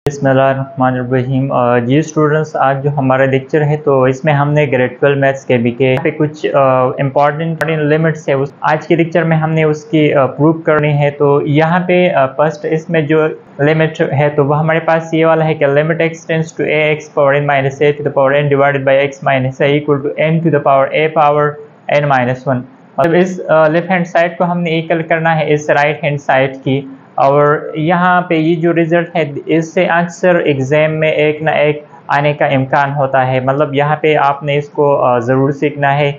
बिस्मिल्लाहिर्रहमानिर्रहीम। जी स्टूडेंट्स, आज जो हमारा लेक्चर है तो इसमें हमने ग्रेड 12 मैथ्स के बीके पे कुछ इम्पॉर्टेंट लिमिट्स है आज के लेक्चर में हमने उसकी प्रूव करनी है। तो यहाँ पे फर्स्ट इसमें जो लिमिट है तो वह हमारे पास ये वाला है कि limit x tends to a x power n minus A to the power n divided by x minus a equal to n to the power n minus one. मतलब इस लेफ्ट हैंड साइड को हमने equal करना है इस right hand side की। और यहाँ पे ये जो रिजल्ट है इससे अक्सर एग्जाम में एक ना एक आने का इम्कान होता है। मतलब यहाँ पे आपने इसको ज़रूर सीखना है।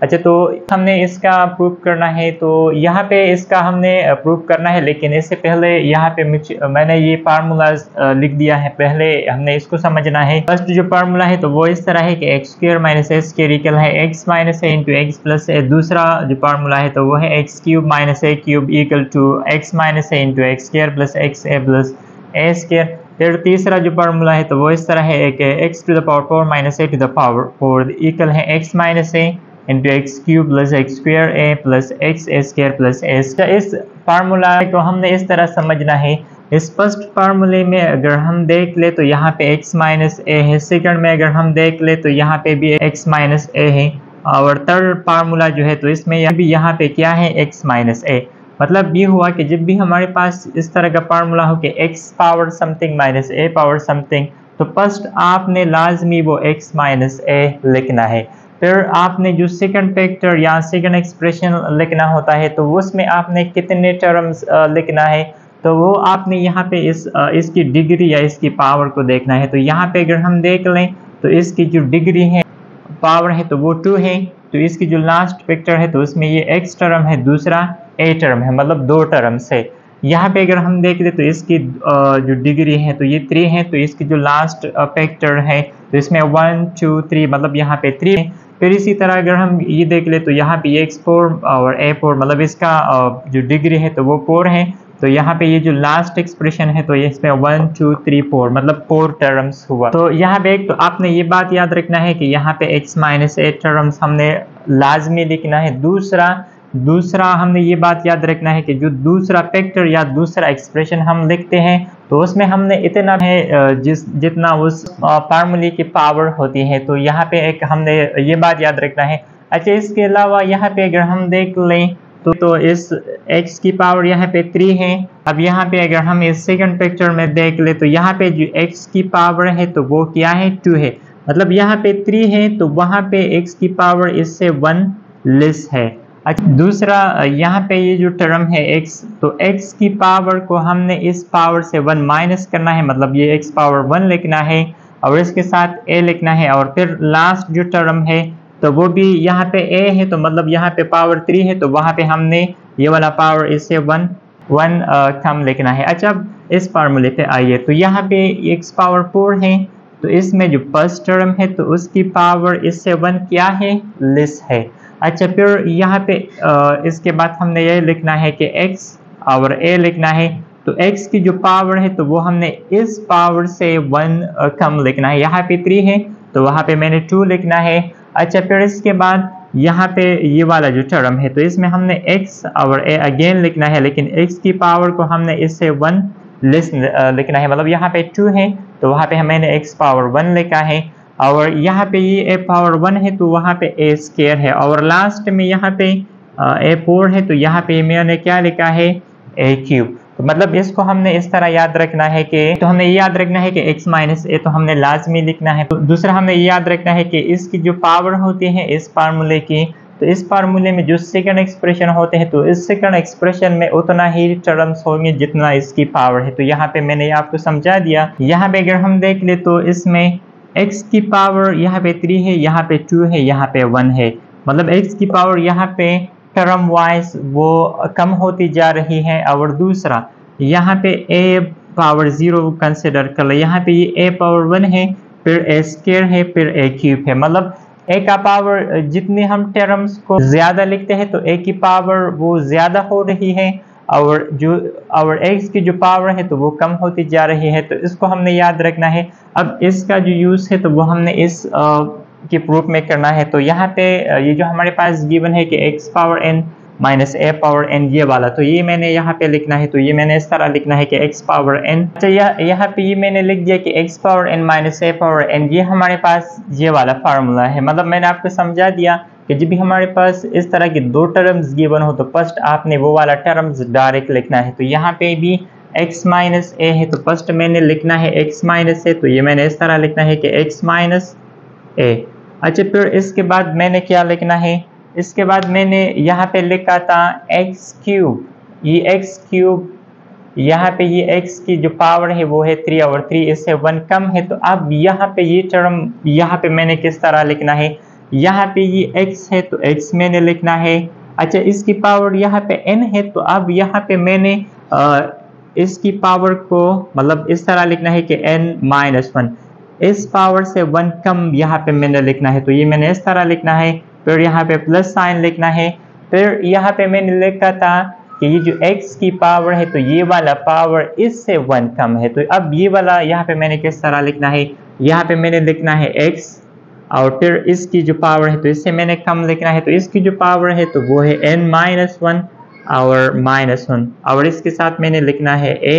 अच्छा, तो हमने इसका प्रूव करना है तो यहाँ पे इसका हमने प्रूव करना है, लेकिन इससे पहले यहाँ पे मैंने ये फार्मूलाज लिख दिया है। पहले हमने इसको समझना है। फर्स्ट जो फार्मूला है तो वो इस तरह है कि x square minus a square equal है x minus A into x plus a. दूसरा जो फार्मूला है तो वो है x cube minus a cube equal to x minus A into x square plus a plus a square. फिर तीसरा जो फार्मूला है तो वो इस तरह है कि X to the power 4 minus A to the power 4 equal है x minus A into X cube plus X square A plus X A square plus A. इस फार्मूला को हमने इस तरह समझना है। इस फर्स्ट फार्मूले में अगर हम देख ले तो यहाँ पे x माइनस ए है। सेकंड में अगर हम देख ले तो यहाँ पे भी x माइनस ए है। और थर्ड फार्मूला जो है तो इसमें यहाँ पे क्या है x माइनस ए। मतलब ये हुआ कि जब भी हमारे पास इस तरह का फार्मूला हो कि x पावर समथिंग माइनस ए पावर समथिंग, तो फर्स्ट आपने लाजमी वो x माइनस ए लिखना है। फिर आपने जो सेकंड फैक्टर या सेकंड एक्सप्रेशन लिखना होता है तो उसमें आपने कितने टर्म्स लिखना है, तो वो आपने यहाँ पे इसकी डिग्री या इसकी पावर को देखना है। तो यहाँ पे अगर हम देख लें तो इसकी जो डिग्री है पावर है तो वो 2 है। तो इसकी जो लास्ट फैक्टर है तो उसमें ये x टर्म है, दूसरा a टर्म है, मतलब 2 टर्म्स है। यहाँ पे अगर हम देख ले तो इसकी जो डिग्री है तो ये 3 है। तो इसकी जो लास्ट फैक्टर है तो इसमें 1 2 3, मतलब यहाँ पे 3 है। फिर इसी तरह अगर हम ये देख ले तो यहाँ पे x4 और a4, मतलब इसका जो डिग्री है तो वो 4 है। तो यहाँ पे ये जो लास्ट एक्सप्रेशन है तो इसमें 1 2 3 4, मतलब 4 टर्म्स हुआ। तो यहाँ पे एक तो आपने ये बात याद रखना है कि यहाँ पे x माइनस ए टर्म्स हमने लाजमी लिखना है। दूसरा हमने ये बात याद रखना है कि जो दूसरा फैक्टर या दूसरा एक्सप्रेशन हम लिखते हैं तो उसमें हमने इतना है जितना उस फार्मूले की पावर होती है। तो यहाँ पे एक हमने ये बात याद रखना है। अच्छा, इसके अलावा यहाँ पे अगर हम देख लें तो इस x की पावर यहाँ पे 3 है। अब यहाँ पे अगर हम इस सेकंड फैक्टर में देख ले तो यहाँ पे जो x की पावर है तो वो क्या है 2 है। मतलब यहाँ पे 3 है तो वहाँ पे x की पावर इससे 1 लेस है। अच्छा, दूसरा यहाँ पे ये जो टर्म है x, तो x की पावर को हमने इस पावर से 1 माइनस करना है, मतलब ये x पावर 1 लिखना है और इसके साथ a लिखना है। और फिर लास्ट जो टर्म है तो वो भी यहाँ पे a है, तो मतलब यहाँ पे पावर 3 है तो वहाँ पे हमने ये वाला पावर इससे 1 कम लिखना है। अच्छा, अब इस फार्मूले पे आइए तो यहाँ पे x पावर 4 है तो इसमें जो फर्स्ट टर्म है तो उसकी पावर इससे 1 क्या है, लेस है। अच्छा, फिर यहाँ पे इसके बाद हमने ये लिखना है कि x और a लिखना है। तो x की जो पावर है तो वो हमने इस पावर से 1 कम लिखना है। यहाँ पे 3 है तो वहाँ पे मैंने 2 लिखना है। अच्छा, फिर इसके बाद यहाँ पे ये वाला जो टर्म है तो इसमें हमने x और a अगेन लिखना है, लेकिन x की पावर को हमने इससे 1 लेस लिखना है। मतलब यहाँ पे 2 है तो वहाँ पे मैंने x पावर 1 लिखा है। और यहाँ पे ये a पावर 1 है तो वहाँ पे a स्क्वायर है। और लास्ट में यहाँ पे a4 है तो यहाँ पे मैंने क्या लिखा है, a क्यूब। तो मतलब इसको हमने इस तरह याद रखना है कि तो हमने ये याद रखना है कि x माइनस ए तो हमने लाजमी लिखना है। तो दूसरा हमने ये याद रखना है कि इसकी जो पावर होती है इस फार्मूले की, तो इस फार्मूले में जो सेकंड एक्सप्रेशन होते हैं तो इस सेकंड एक्सप्रेशन में उतना ही टर्म्स होंगे जितना इसकी पावर है। तो यहाँ पे मैंने आपको समझा दिया। यहाँ पे अगर हम देख ले तो इसमें x की पावर यहाँ पे 3 है, यहाँ पे 2 है, यहाँ पे 1 है। मतलब x की पावर यहाँ पे टर्म वाइज वो कम होती जा रही है। और दूसरा यहाँ पे a पावर 0 कंसिडर कर ले, यहाँ पे ये a पावर 1 है, फिर a स्क्वायर है, फिर a क्यूब है। मतलब a का पावर जितने हम टर्म्स को ज्यादा लिखते हैं तो a की पावर वो ज्यादा हो रही है और x की जो पावर है तो वो कम होती जा रही है। तो इसको हमने याद रखना है। अब इसका जो यूज है तो वो हमने इस के प्रूफ में करना है। तो यहाँ पे ये जो हमारे पास गिवन है कि x पावर n माइनस ए पावर एन ये वाला, तो ये मैंने यहाँ पे लिखना है, तो ये मैंने इस तरह लिखना है कि एक्स पावर एन। अच्छा यहाँ पे ये मैंने लिख दिया कि एक्स पावर एन माइनस ए पावर एन, ये हमारे पास ये वाला फार्मूला है। मतलब मैंने आपको समझा दिया कि जब भी हमारे पास इस तरह की दो टर्म्स गिवन हो तो फर्स्ट आपने वो वाला टर्म्स डायरेक्ट लिखना है। तो यहाँ पे भी x माइनस ए है, तो फर्स्ट मैंने लिखना है x माइनस ए, तो ये मैंने इस तरह लिखना है कि x माइनस ए। अच्छा फिर इसके बाद मैंने क्या लिखना है, इसके बाद मैंने यहाँ पे लिखा था एक्स क्यूब, ये एक्स क्यूब यहाँ पे ये x की जो पावर है वो है 3 और 3 इससे 1 कम है। तो अब यहाँ पे ये टर्म यहाँ पे मैंने किस तरह लिखना है, यहाँ पे ये x है तो x मैंने लिखना है। अच्छा इसकी पावर यहाँ पे n है, तो अब यहाँ पे मैंने इसकी पावर को मतलब इस तरह लिखना है कि n माइनस 1, इस पावर से 1 कम यहाँ पे मैंने लिखना है, तो ये मैंने इस तरह लिखना है। फिर यहाँ पे प्लस साइन लिखना है। फिर यहाँ पे मैंने लिखा था कि ये जो x की पावर है तो ये वाला पावर इससे 1 कम है, तो अब ये वाला यहाँ पे मैंने किस तरह लिखना है, यहाँ पे मैंने लिखना है x और फिर इसकी जो पावर है तो इससे मैंने कम लिखना है, तो इसकी जो पावर है तो वो है n माइनस 1 और माइनस 1 और इसके साथ मैंने लिखना है a।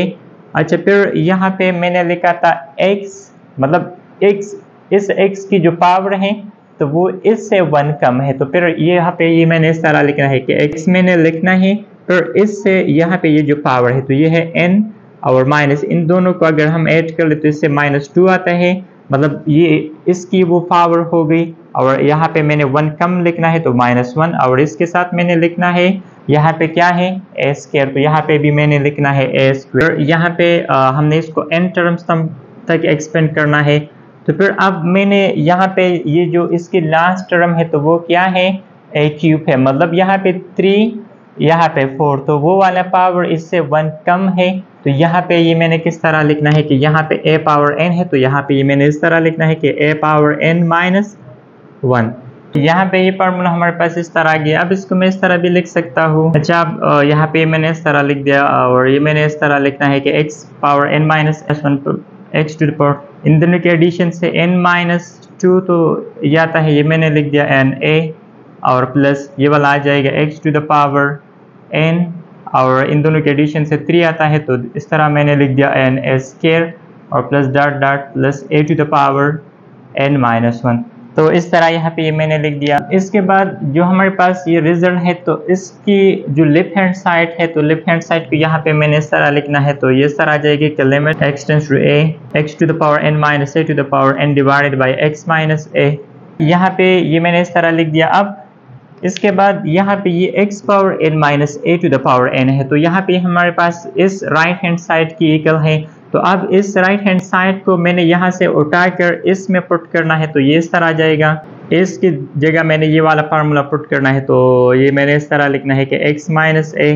अच्छा फिर यहाँ पे मैंने लिखा था x, मतलब x इस x की जो पावर है तो वो इससे 1 कम है, तो फिर यहाँ पे ये मैंने इस तरह लिखना है कि x मैंने लिखना है फिर इससे यहाँ पे ये जो पावर है तो ये है n और माइनस, इन दोनों को अगर हम ऐड कर ले तो इससे -2 आता है, मतलब ये इसकी वो पावर हो गई। और यहाँ पे मैंने 1 कम लिखना है तो -1 और इसके साथ मैंने लिखना है यहाँ पे क्या है a स्क्वायर, तो यहाँ पे भी मैंने लिखना है a स्क्वायर। यहाँ पे हमने इसको n टर्म्स तक एक्सपेंड करना है। तो फिर अब मैंने यहाँ पे ये जो इसकी लास्ट टर्म है तो वो क्या है a क्यूब है, मतलब यहाँ पे 3 यहाँ पे 4, तो वो वाला पावर इससे 1 कम है। तो यहाँ पे ये मैंने किस तरह लिखना है कि यहाँ पे a पावर n है, तो यहाँ पे ये मैंने इस तरह लिखना है कि a पावर n माइनस 1। यहाँ पे ये फार्मूला हमारे पास इस तरह आ गया। अब इसको मैं इस तरह भी लिख सकता हूँ। अच्छा अब यहाँ पे मैंने इस तरह लिख दिया और ये मैंने इस तरह लिखना है कि x power n minus 1 x to the power, इन दोनों के एडिशन से n माइनस 2 तो ये आता है, ये मैंने लिख दिया n a और प्लस ये वाला आ जाएगा x to the power n और इन दोनों के एडिशन से 3 आता है, तो इस तरह मैंने लिख दिया n a स्क्वायर और plus dot dot plus a to the power n minus 1। तो इस तरह यहाँ पे ये मैंने लिख दिया। इसके बाद जो हमारे पास ये रिजल्ट है तो इसकी जो लेफ्ट हैंड साइड है तो लेफ्ट हैंड साइड को यहाँ पे मैंने इस तरह लिखना है, तो ये इस तरह आ जाएगी कि limit x tends to a x to the power n minus a to the power n divided by x minus a। यहाँ पे ये मैंने इस तरह लिख दिया। अब इसके बाद यहाँ पे ये x power n minus a to the power n है, तो यहाँ पे हमारे पास इस राइट हैंड साइड की इक्वल है। तो अब इस राइट हैंड साइड को मैंने यहाँ से उठाकर इसमें पुट करना है, तो ये इस तरह आ जाएगा। इसकी जगह मैंने ये वाला फार्मूला पुट करना है, तो ये मैंने इस तरह लिखना है कि x minus a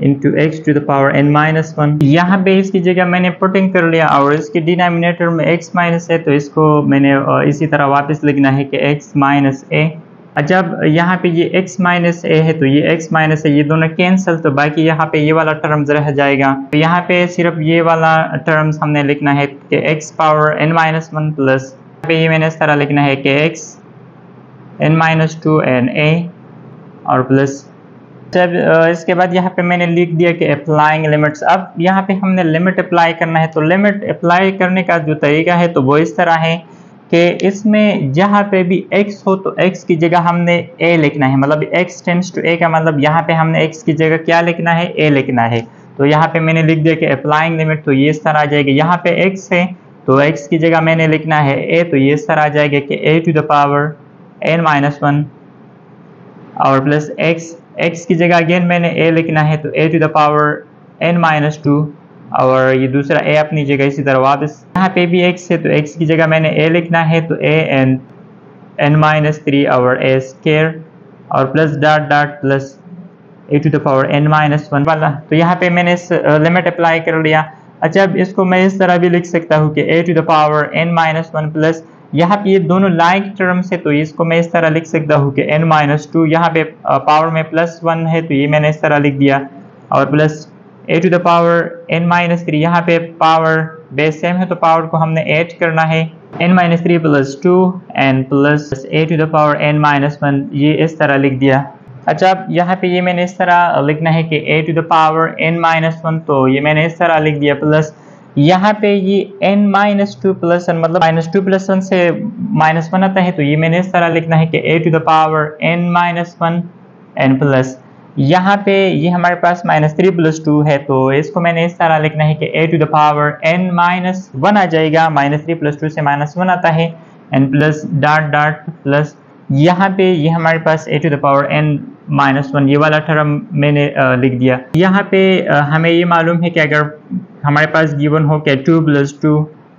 into x to the power n minus 1। यहाँ पे इसकी जगह मैंने पुटिंग कर लिया और इसके डिनोमिनेटर में x माइनस a, तो इसको मैंने इसी तरह वापस लिखना है कि x माइनस a। जब यहाँ पे ये x माइनस a है तो ये x माइनस a ये दोनों कैंसिल, तो बाकी यहाँ पे ये वाला टर्म्स रह जाएगा। तो यहाँ पे सिर्फ ये वाला टर्म्स हमने लिखना है कि x power n minus 1 plus पे ये मैंने इस तरह लिखना है कि x n minus 2 n a और प्लस। जब इसके बाद यहाँ पे मैंने लिख दिया कि अप्लाइंग लिमिट्स। अब यहाँ पे हमने लिमिट अप्लाई करना है, तो लिमिट अप्लाई करने का जो तरीका है तो वो इस तरह है कि इसमें जहाँ पे भी x हो तो x की जगह हमने a लिखना है, मतलब x टेंड्स टू a का मतलब यहाँ पे हमने x की जगह क्या लिखना है a लिखना है। तो यहाँ पे मैंने लिख दिया कि अप्लाइंग लिमिट, तो ये इस तरह आ जाएगा। यहाँ पे x है तो x की जगह मैंने लिखना है a, तो ये इस तरह आ जाएगा कि a to the power n minus 1 और प्लस x की जगह अगेन मैंने a लिखना है, तो a to the power n minus 2 और ये दूसरा a अपनी जगह इसी तरह वापस। यहाँ पे भी x है तो x की जगह मैंने a लिखना है, तो a n माइनस 3 और a स्क्वायर और plus dot dot plus a to the power n minus 1 वाला। तो यहाँ पे मैंने इस लिमिट अप्लाई कर लिया। अच्छा अब इसको मैं इस तरह भी लिख सकता हूँ कि a to the power n minus 1 plus यहाँ पे ये दोनों लाइक टर्म्स है तो इसको मैं इस तरह लिख सकता हूँ कि n माइनस 2, यहाँ पे पावर में प्लस 1 है तो ये मैंने इस तरह लिख दिया और plus a to the power n minus 3, यहाँ पे पावर बेस सेम है तो पावर को हमने ऐड करना है, n minus 3 plus 2 and plus a to the power n minus 1, ये इस तरह लिख दिया। अच्छा, अब यहाँ पे ये मैंने इस तरह लिखना है कि a to the power n-1, तो ये मैंने इस तरह लिख दिया, प्लस यहाँ पे ये n-2 प्लस n, मतलब -2 + 1 से -1 आता है, तो ये मैंने इस तरह लिखना है कि a to the power n-1 n plus यहाँ पे ये हमारे पास -3 + 2 है, तो इसको मैंने इस तरह लिखना है कि a to the power n-1 आ जाएगा, -3 + 2 से -1 आता है, n plus dot dot plus यहाँ पे ये हमारे पास a to the power n-1 ये वाला टर्म मैंने लिख दिया। यहाँ पे हमें ये मालूम है कि अगर हमारे पास गिवन हो कि 2 + 2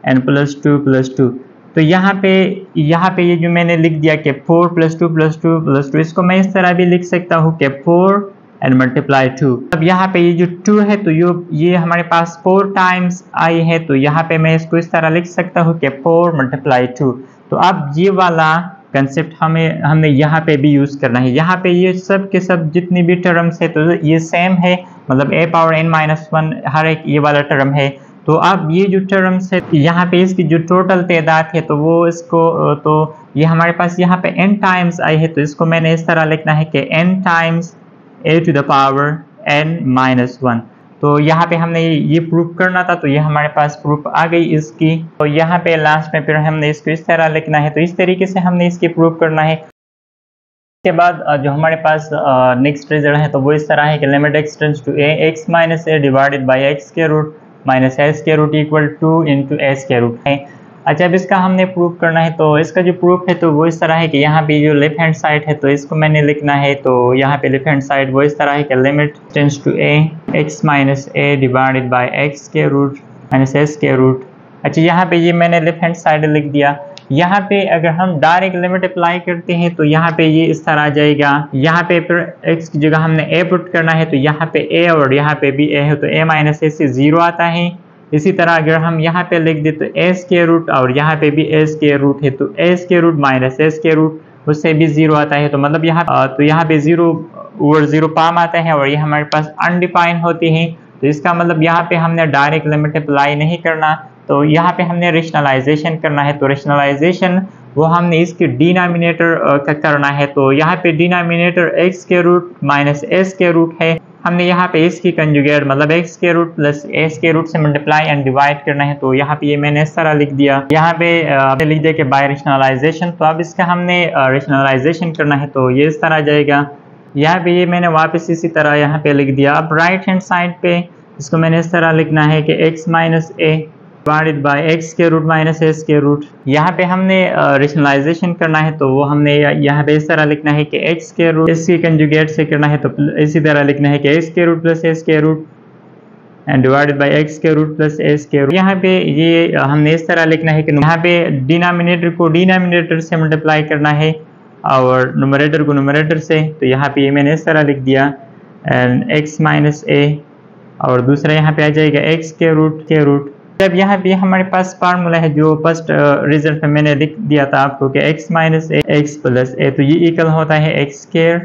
n + 2 + 2, तो यहाँ पे ये जो मैंने लिख दिया कि 4 + 2 + 2 + 2, इसको मैं इस तरह भी लिख सकता हूँ कि 4 and multiply 2। अब यहाँ पे ये जो 2 है तो ये हमारे पास 4 टाइम्स आई है, तो यहाँ पे मैं इसको इस तरह लिख सकता हूँ कि 4 × 2। तो अब ये वाला कंसेप्ट हमने यहाँ पे भी यूज करना है। यहाँ पे ये सब के सब जितनी भी टर्म्स है तो ये सेम है, मतलब a पावर n-1 हर एक ये वाला टर्म है। तो अब ये जो टर्म्स है यहाँ पे इसकी जो टोटल तादाद है तो वो इसको तो ये हमारे पास यहाँ पे n टाइम्स आई है, तो इसको मैंने इस तरह लिखना है कि n times a to the power n-1। तो यहाँ पे हमने ये प्रूफ करना था, तो ये हमारे पास प्रूफ आ गई इसकी। तो यहाँ पे लास्ट में फिर हमने इसको इस तरह लिखना है, तो इस तरीके से हमने इसकी प्रूफ करना है। इसके बाद जो हमारे पास नेक्स्ट रिजल्ट है तो वो इस तरह है कि limit x tends to a x - a divided by x के रूट माइनस s के रूट इक्वल 2 × s के रूट है। अच्छा, अब इसका हमने प्रूफ करना है, तो इसका जो प्रूफ है तो वो इस तरह है कि यहाँ पे जो लेफ्ट हैंड साइड है तो इसको मैंने लिखना है, तो यहाँ पे लेफ्ट हैंड साइड वो इस तरह है कि limit tends to a x - a divided by x के रूट माइनस s के रूट। अच्छा, यहाँ पे ये मैंने लेफ्ट हैंड साइड लिख दिया। यहाँ पे अगर हम डायरेक्ट लिमिट अप्लाई करते हैं तो यहाँ पे ये इस तरह आ जाएगा। यहाँ पे फिर x की जगह हमने a पुट करना है, तो यहाँ पे a और यहाँ पे भी a है, तो a - a से 0 आता है। इसी तरह अगर हम यहाँ पे लिख दे तो a स्क्वायर रूट और यहाँ पे भी a स्क्वायर रूट है, तो a square root minus a square root उससे भी 0 आता है। तो मतलब यहाँ पे 0 ओवर 0 पाम आता है और ये हमारे पास अनडिफाइन होती है, तो इसका मतलब यहाँ पे हमने डायरेक्ट लिमिट अप्लाई नहीं करना, तो यहाँ पे हमने रेशनलाइजेशन करना है। तो रेशनलाइजेशन वो हमने इसके डिनोमिनेटर का करना है, तो यहाँ पे डिनोमिनेटर x के रूट माइनस s के रूट है, हमने यहाँ पे इसकी कंजुगेट मतलब x के रूट प्लस s के रूट से मल्टीप्लाई एंड डिवाइड करना है। तो यहाँ पे ये मैंने इस तरह लिख दिया, यहाँ पे लिख दिया कि बाय रेशनलाइजेशन। तो अब इसका हमने रेशनलाइजेशन करना है, तो ये इस तरह आ जाएगा। यहाँ पे ये मैंने वापस इसी तरह यहाँ पे लिख दिया। अब राइट हैंड साइड पे इसको मैंने इस तरह लिखना है कि x - a divided by x के रूट माइनस s के रूट। यहाँ पे हमने रेशनलाइजेशन करना है, तो वो हमने यहाँ पे इस तरह लिखना है कि x के रूट s की कंजुगेट से करना है, तो इसी तरह लिखना है कि x के रूट प्लस s के root and divided by x के रूट प्लस s के रूट। यहाँ पे ये हमने इस तरह लिखना है कि यहाँ पे डिनोमिनेटर को डिनोमिनेटर से मल्टीप्लाई करना है और न्यूमरेटर को न्यूमरेटर से, तो यहाँ पे ये मैंने इस तरह लिख दिया एंड x - a और दूसरा यहाँ पे आ जाएगा x के रूट। जब यहाँ पे हमारे पास फार्मूला है जो फर्स्ट रिजल्ट में मैंने लिख दिया था आपको कि x - a x plus a, तो ये इक्वल होता है x square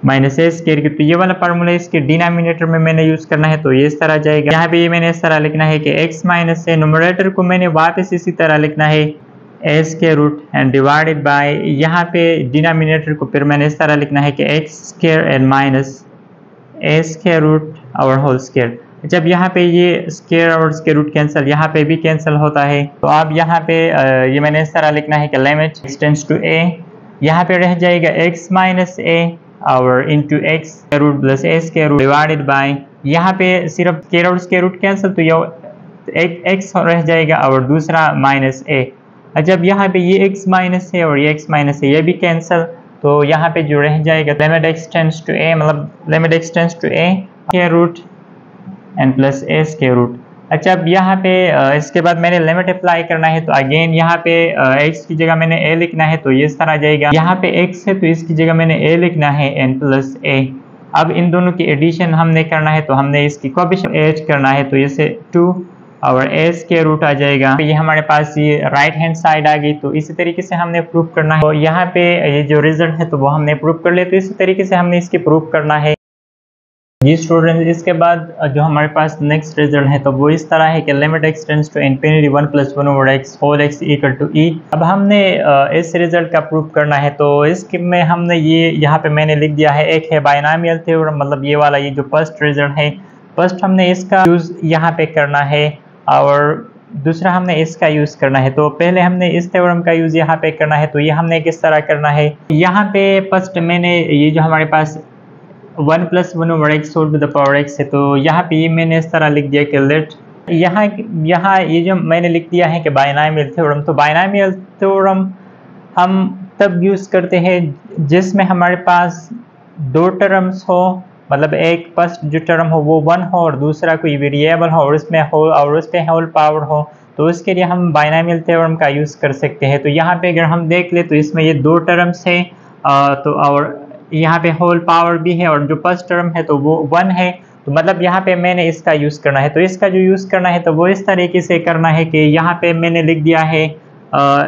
minus a square की। तो ये वाला फार्मूला इसके डिनोमिनेटर में मैंने यूज करना है, तो ये इस तरह जाएगा। यहाँ पे ये मैंने इस तरह लिखना है कि x - a न्यूमरेटर को मैंने वापस इसी तरह लिखना है a square root and divided by यहाँ पे डिनोमिनेटर को फिर मैंने इस तरह लिखना है कि x square and minus a square root और होल स्क्वायर। जब यहाँ पे ये स्क्वायर और स्क्वायर रूट कैंसिल यहाँ पे भी कैंसिल होता है, तो अब यहाँ पे ये मैंने इस तरह लिखना है कि limit x tends to a, यहाँ पे रह जाएगा x - a और into x square root plus a square root divided by यहाँ पे सिर्फ स्क्वायर और स्क्वायर रूट कैंसिल, तो ये एक x रह जाएगा और दूसरा माइनस a। जब यहाँ पे ये x माइनस है और ये x माइनस है ये भी कैंसिल, तो यहाँ पे जो रह जाएगा limit x tends to a, मतलब limit x tends to a square root and plus a square root. अच्छा, अब यहाँ पे इसके बाद मैंने लिमिट अप्लाई करना है, तो अगेन यहाँ पे x की जगह मैंने a लिखना है, तो ये इस तरह जाएगा। यहाँ पे x है तो इसकी जगह मैंने a लिखना है n प्लस a। अब इन दोनों की एडिशन हमने करना है, तो हमने इसकी कोएफिशिएंट ऐड करना है, तो इसे 2 और a स्क्वायर रूट आ जाएगा। तो ये हमारे पास ये राइट हैंड साइड आ गई, तो इसी तरीके से हमने प्रूफ करना है। तो यहाँ पे ये जो रिजल्ट है तो वो हमने प्रूफ कर लिया, तो इसी तरीके से हमने इसकी प्रूफ करना है। जी स्टूडेंट, इसके बाद जो हमारे पास नेक्स्ट रिजल्ट है तो वो इस तरह है कि limit x tends to infinity 1 + 1 over x whole X equal to E. अब हमने इस रिजल्ट का प्रूव करना है, तो इसके में हमने ये यहाँ पे मैंने लिख दिया है, एक है बायनॉमियल थ्योरम, मतलब ये वाला, ये जो फर्स्ट रिजल्ट है, फर्स्ट हमने इसका यूज़ यहाँ पे करना है और दूसरा हमने इसका यूज़ करना है। तो पहले हमने इस थ्योरम का यूज़ यहाँ पे करना है, तो ये हमने किस तरह करना है, यहाँ पे फर्स्ट मैंने ये जो हमारे पास 1 + 1 over x whole to the power x है, तो यहाँ पे ये मैंने इस तरह लिख दिया कि लेट यहाँ ये जो मैंने लिख दिया है कि बायनॉमियल थ्योरम। तो बायनॉमियल थ्योरम हम तब यूज़ करते हैं जिसमें हमारे पास दो टर्म्स हो, मतलब एक फर्स्ट जो टर्म हो वो 1 हो और दूसरा कोई वेरिएबल हो और उसमें होल और उस पर होल पावर हो, तो उसके लिए हम बायनॉमियल थ्योरम का यूज़ कर सकते हैं। तो यहाँ पे अगर हम देख ले तो इसमें ये दो टर्म्स है, तो और यहाँ पे होल पावर भी है और जो फर्स्ट टर्म है तो वो 1 है, तो मतलब यहाँ पे मैंने इसका यूज़ करना है। तो इसका जो यूज़ करना है तो वो इस तरीके से करना है कि यहाँ पे मैंने लिख दिया है,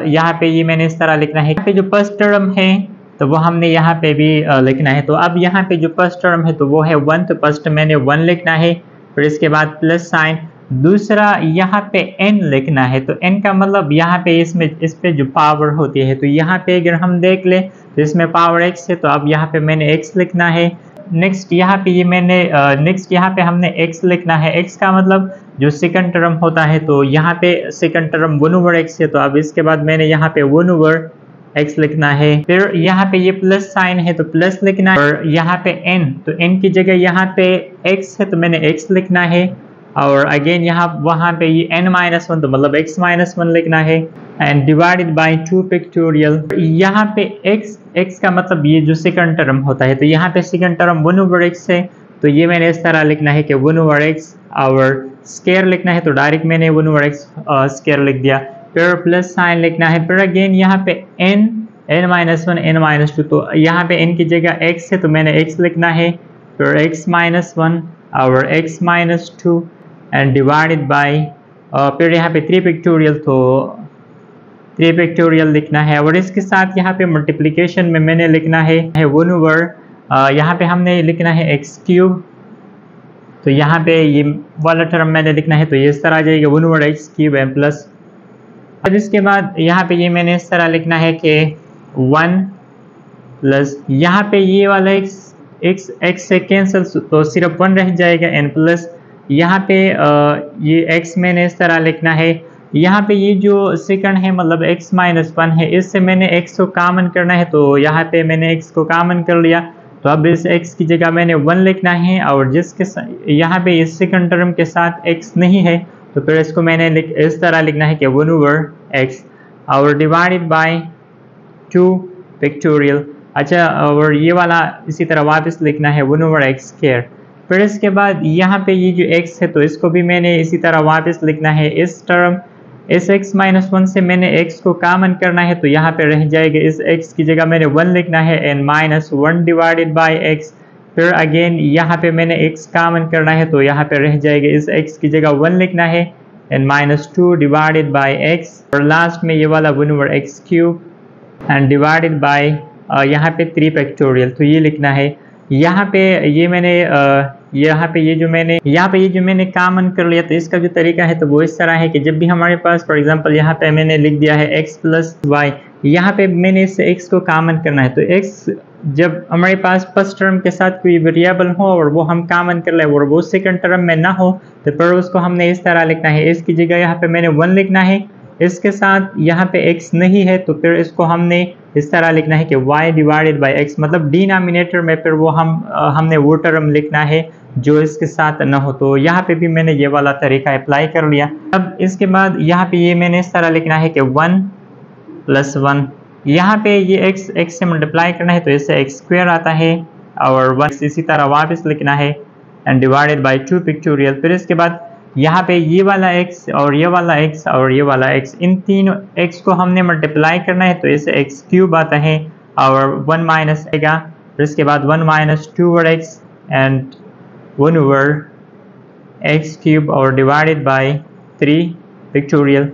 यहाँ पे ये मैंने इस तरह लिखना है, यहाँ पे जो फर्स्ट टर्म है तो वो हमने यहाँ पे भी लिखना है। तो अब यहाँ पे जो फर्स्ट टर्म है तो वो है 1, तो फर्स्ट मैंने 1 लिखना है, फिर इसके बाद प्लस साइन, दूसरा यहाँ पे n लिखना है। तो n का मतलब यहाँ पे इस पे जो पावर होती है, तो यहाँ पे अगर हम देख ले तो इसमें पावर x है, तो अब यहाँ पे मैंने x लिखना है। नेक्स्ट यहाँ पे ये मैंने नेक्स्ट यहाँ पे हमने x लिखना है, x का मतलब जो सेकंड टर्म होता है, तो यहाँ पे सेकंड टर्म 1 ओवर x है, तो अब इसके बाद मैंने यहाँ पे 1 ओवर x लिखना है। फिर यहाँ पे ये प्लस साइन है तो प्लस लिखना है, और यहाँ पे n, तो n की जगह यहाँ पे x है तो मैंने x लिखना है, और अगेन यहाँ वहाँ पे ये n-1 तो मतलब x-1 लिखना है, एंड डिवाइडेड बाय 2 पिक्टोरियल। यहाँ पे x का मतलब ये जो सेकंड टर्म होता है, तो यहाँ पे सेकंड टर्म 1 ओवर x है, तो ये मैंने इस तरह लिखना है कि 1 ओवर x, और स्क्वायर लिखना है तो डायरेक्ट मैंने 1 ओवर x स्क्वायर लिख दिया, फिर प्लस साइन लिखना है, फिर अगेन यहाँ पे n-1 n-2, तो यहाँ पे n की जगह x है तो मैंने x लिखना है, फिर x-1 और x-2 एंड डिवाइडेड बाय, फिर यहाँ पे 3 पिक्टोरियल, तो 3 पिक्टोरियल लिखना है, और इसके साथ यहाँ पे मल्टीप्लिकेशन में मैंने लिखना है 1 ओवर, यहाँ पे हमने लिखना है x³, तो यहाँ पे ये वाला टर्म मैंने लिखना है, तो ये इस तरह आ जाएगा 1 ओवर x³ एंड प्लस। अब इसके बाद यहाँ पे ये मैंने इस तरह लिखना है कि 1 प्लस, यहाँ पे ये वाला x से कैंसिल तो सिर्फ 1 रह जाएगा, एंड प्लस यहाँ पे ये x मैंने इस तरह लिखना है, यहाँ पे ये जो सेकंड है मतलब x-1 है, इससे मैंने x को कॉमन करना है, तो यहाँ पे मैंने x को कॉमन कर लिया, तो अब इस x की जगह मैंने 1 लिखना है, और जिसके यहाँ पे इस सेकंड टर्म के साथ x नहीं है तो फिर इसको मैंने इस तरह लिखना है कि 1 ओवर x और डिवाइडेड बाय 2 पिक्टोरियल। अच्छा, और ये वाला इसी तरह वापस लिखना है 1 ओवर x²। फिर इसके बाद यहाँ पे ये जो x है तो इसको भी मैंने इसी तरह वापस लिखना है, इस टर्म इस x-1 से मैंने x को कॉमन करना है, तो यहाँ पे रह जाएगा, इस x की जगह मैंने 1 लिखना है, एंड -1 डिवाइडेड बाय x, फिर अगेन यहाँ पे मैंने x कॉमन करना है, तो यहाँ पे रह जाएगा, इस x की जगह 1 लिखना है, एंड -2 डिवाइडेड बाय x, और लास्ट में ये वाला 1 over x³ and divided by यहाँ पे 3 फैक्टोरियल, तो ये लिखना है। यहाँ पे ये मैंने यहाँ पे ये जो मैंने कॉमन कर लिया, तो इसका जो तरीका है तो वो इस तरह है कि जब भी हमारे पास फॉर एग्जांपल यहाँ पे मैंने लिख दिया है x प्लस वाई, यहाँ पे मैंने इस x को कॉमन करना है, तो x जब हमारे पास फर्स्ट टर्म के साथ कोई वेरिएबल हो और वो हम कॉमन कर ले और वो सेकंड टर्म में ना हो, तो फिर उसको हमने इस तरह लिखना है, इसकी जगह यहाँ पे मैंने 1 लिखना है, इसके साथ यहाँ पे x नहीं है तो फिर इसको हमने इस तरह लिखना है कि y डिवाइडेड बाय x, मतलब डिनोमिनेटर में फिर वो हमने वो टर्म लिखना है जो इसके साथ न हो। तो यहाँ पे भी मैंने ये वाला तरीका अप्लाई कर लिया। अब इसके बाद यहाँ पे ये मैंने इस तरह लिखना है कि 1 + 1, यहाँ पे ये x से मल्टीप्लाई करना है तो इससे x² आता है, और 1 इसी तरह वापस लिखना है, एंड डिवाइडेड बाय 2 पिक्टोरियल। फिर इसके बाद यहाँ पे ये वाला x और ये वाला x और ये वाला x, इन तीनों x को हमने मल्टीप्लाई करना है, तो इसे x³ आता है और 1 माइनस आएगा, फिर इसके बाद 1 - 2 over x and 1 over x³ और डिवाइडेड बाय 3 पिक्टोरियल।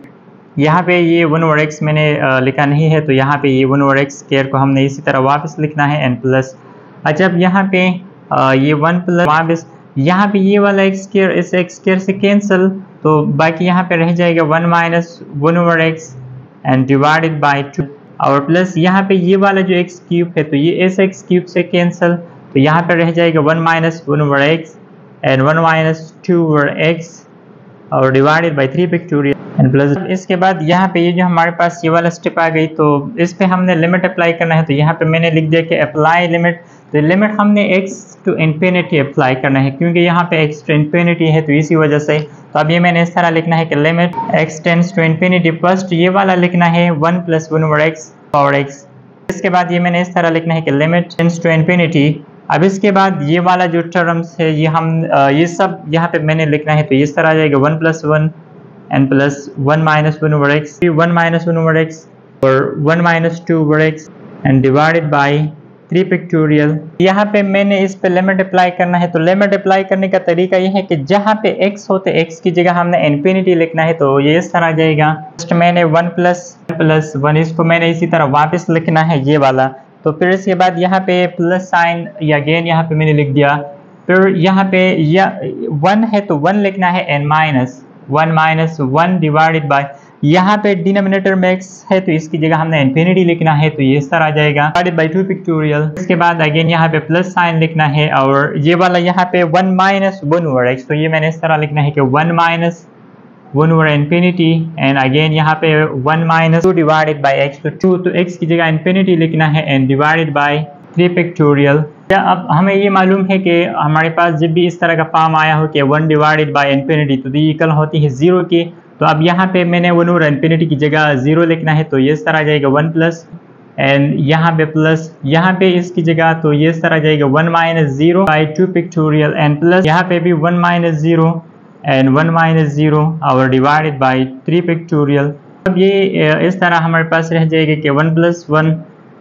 यहाँ पे ये 1 ओवर x मैंने लिखा नहीं है, तो यहाँ पे ये 1 ओवर x² को हमने इसी तरह वापस लिखना है, एंड प्लस। अच्छा, अब यहाँ पे ये 1 प्लस वापस यहाँ पे ये वाला एक्स स्क्वायर इस एक्स स्क्वायर से कैंसिल, तो बाकी यहाँ पे रह जाएगा 1 minus 1 over X and divided bye 2 और प्लस यहाँ पे ये वाला जो एक्स क्यूब है तो ये इस एक्स क्यूब से कैंसिल, तो यहाँ पे रह जाएगा 1 minus 1 over X and 1 minus 2 over X और divided by 3 factorial and plus. इसके बाद यहाँ पे ये जो हमारे पास ये वाला स्टेप आ गई, तो इस पे हमने लिमिट अप्लाई करना है। तो यहाँ पे मैंने लिख दिया कि अप्लाई लिमिट, तो लिमिट हमने x टू इंफिनिटी अप्लाई करना है क्योंकि यहाँ पे x टू इंफिनिटी है, तो इसी वजह से। तो अब ये मैंने इस तरह लिखना है कि limit x tends to infinity, first ये वाला लिखना है 1 plus 1 over x power x। इसके बाद ये मैंने इस तरह लिखना है कि लिमिट टेंड्स टू इंफिनिटी। अब इसके बाद ये वाला जो टर्म्स है ये हम ये सब यहाँ पे मैंने लिखना है, तो इस तरह आ जाएगा 1 plus 1 and plus 1 minus 1 over x, 1 minus 1 over X और 1 minus 2 over X and divided by 3 factorial. यहाँ पे मैंने इस पे लिमिट अप्लाई करना है, तो लिमिट अप्लाई करने का तरीका ये है कि जहाँ पे x होते x की जगह हमने इन्फिनिटी लिखना है, तो ये इस तरह आ जाएगा। फर्स्ट मैंने 1 प्लस 1 इसको मैंने इसी तरह वापस लिखना है ये वाला, तो फिर इसके बाद यहाँ पे प्लस साइन या अगेन यहाँ पे मैंने लिख दिया, फिर यहाँ पे या 1 है तो 1 लिखना है and minus 1 minus 1 divided by, यहाँ पे डिनोमिनेटर में x है तो इसकी जगह हमने इन्फिनिटी लिखना है, तो ये इस तरह आ जाएगा डिवाइडेड बाय 2 फैक्टोरियल। इसके बाद अगेन यहाँ पे प्लस साइन लिखना है और ये वाला यहाँ पे 1 माइनस 1 ओवर x, तो ये मैंने इस तरह लिखना है कि 1 minus 1 over infinity and again यहाँ पे 1 माइनस 2 डिवाइडेड बाय x, तो 2 तो x की जगह इन्फिनिटी लिखना है एंड डिवाइडेड बाय 3 फैक्टोरियल। अब हमें ये मालूम है कि हमारे पास जब भी इस तरह का फॉर्म आया हो कि 1 डिवाइडेड बाय इन्फिनिटी तो ये इक्वल होती है 0 की, तो अब यहाँ पे मैंने 1 ओवर इन्फिनिटी की जगह 0 लिखना है, तो ये इस तरह आ जाएगा 1 प्लस एंड यहाँ पे प्लस यहाँ पे इसकी जगह, तो ये इस तरह आ जाएगा 1 minus 0 by 2 factorial and plus यहाँ पे भी 1 माइनस 0 एंड 1 माइनस 0 और डिवाइडेड बाई 3 फैक्टोरियल। अब ये इस तरह हमारे पास रह जाएगा कि 1 प्लस 1,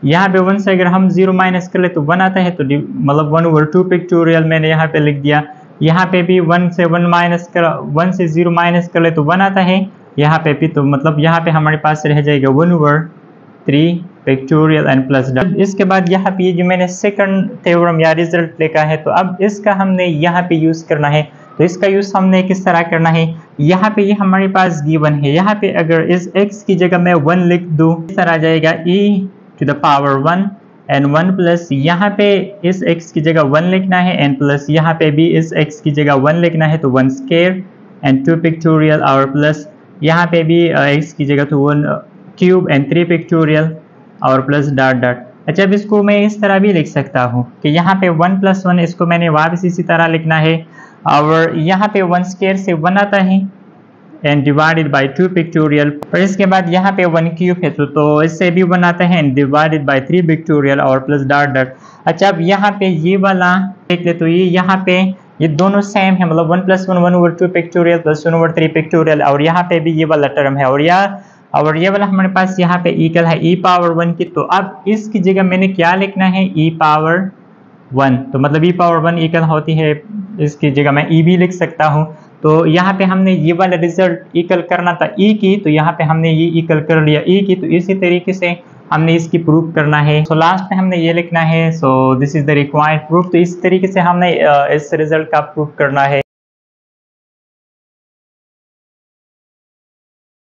यहाँ पे 1 से अगर हम 0 माइनस कर ले तो 1 आता है, तो मतलब 1 ओवर 2 फैक्टोरियल मैंने यहाँ पे लिख दिया। यहाँ पे भी 1 से 1 से 0 माइनस कर ले तो 1 आता है यहाँ पे भी, तो मतलब यहाँ पे हमारे पास रह जाएगा 1 over 3 factorial and plus dot. इसके बाद यहाँ पे जो मैंने सेकंड थ्योरम या रिजल्ट लिखा है, तो अब इसका हमने यहाँ पे यूज करना है। तो इसका यूज हमने किस तरह करना है, यहाँ पे ये हमारे पास गिवन है, यहाँ पे अगर इस x की जगह मैं 1 लिख दूं, इस तरह आ जाएगा e to the power 1 and 1 plus यहाँ पे इस x की जगह 1 लिखना है एंड प्लस यहाँ पे भी इस x की जगह 1 लिखना है, तो 1 स्क्वायर एंड 2 फैक्टोरियल और प्लस यहाँ पे भी x की जगह तो 1 क्यूब एंड 3 फैक्टोरियल और प्लस डॉट डॉट। अच्छा, अब इसको मैं इस तरह भी लिख सकता हूँ कि यहाँ पे 1 प्लस 1 इसको मैंने वापस इसी तरह लिखना है और यहाँ पे 1 स्क्वायर से 1 आता है एंड डिवाइडेड बाय 2 फैक्टोरियल। और इसके बाद यहाँ पे 1 क्यूब है तो इससे भी 1 आता है एंड डिवाइडेड बाय 3 फैक्टोरियल और प्लस डॉट डॉट। अच्छा, अब यहाँ पे ये वाला देख ले, तो ये यहाँ पे ये दोनों सेम है, मतलब 1 plus 1 1 over 2 factorial plus 1 over 3 factorial और यहाँ पे भी ये वाला टर्म है और ये वाला हमारे पास यहाँ पे इक्वल है e पावर 1 की। तो अब इसकी जगह मैंने क्या लिखना है, e पावर 1, तो मतलब e पावर 1 इक्वल होती है, इसकी जगह मैं e भी लिख सकता हूँ। तो यहाँ पे हमने ये वाला रिजल्ट इक्वल करना था e की, तो यहाँ पे हमने ये इक्वल कर लिया e की, तो इसी तरीके से हमने इसकी प्रूफ करना है। सो लास्ट में हमने ये लिखना है, so this is the required proof. तो इस तरीके से हमने इस रिजल्ट का प्रूफ करना है।